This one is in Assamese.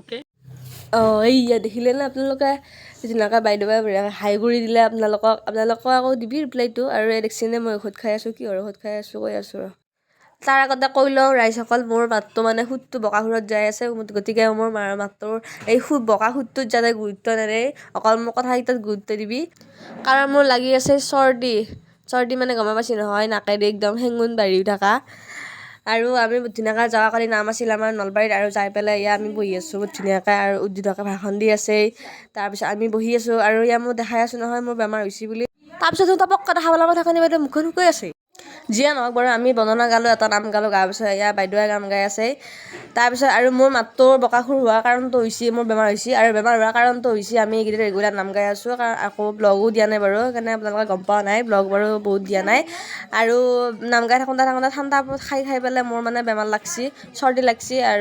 ওকে এইয়া দেখিলে না আপোনালোকে ধুনীয়াকৈ বাইদেৱে হাই কৰি দিলে আপোনালোকক আকৌ দিবি ৰিপ্লাইটো আৰু দেখছিনে মই ঔষধ খাই আছোঁ কিহৰ ঔষধ খাই আছোঁ কৈ আছোঁ ৰ তাৰ আগতে কৈ লওঁ ৰাইজসকল মোৰ মাতটো মানে সুৰটো বকাসুৰত যাই আছে গতিকে মোৰ মাতটোৰ এই বকা সুৰটোত যাতে গুৰুত্ব নেদেই অকল মোৰ কথাকেইটাত গুৰুত্ব দিবি কাৰণ মোৰ লাগি আছে চৰ্দি মানে গম পাইছি নহয় নাকেদি একদম হেঙুন বাঢ়ি থকা আৰু আমি ধুনীয়াকৈ যোৱাকালি নাম আছিল আমাৰ নলবাৰীত আৰু যাই পেলাই এয়া আমি বহি আছোঁ বহুত ধুনীয়াকৈ আৰু উদ্যোধকে ভাষণ দি আছে তাৰপিছত আমি বহি আছোঁ আৰু এয়া মই দেখাই আছোঁ নহয় মোৰ বেমাৰ হৈছে বুলি তাৰপিছত তপককৈ দেখা পালে থাকনি বাইদেউ মুখখন শুকাই আছে যিয়ে নহওক বাৰু আমি বৰ্ণনা গালোঁ এটা নাম গালোঁ গাৰ পিছত এয়া বাইদেৱে গান গাই আছে তাৰপিছত আৰু মোৰ মাতটোৰ বকাসুৰ হোৱাৰ কাৰণটো হৈছে মোৰ বেমাৰ হৈছে আৰু বেমাৰ হোৱাৰ কাৰণটো হৈছে আমি এইকেইদিন ৰেগুলাৰ নাম গাই আছোঁ কাৰণ আকৌ ব্লগো দিয়া নাই বাৰু সেইকাৰণে আপোনালোকে গম পোৱা নাই ব্লগ বাৰু বহুত দিয়া নাই আৰু নাম গাই থাকোঁতে ঠাণ্ডা খাই পেলাই মোৰ মানে বেমাৰ লাগছি চৰ্দি লাগছি আৰু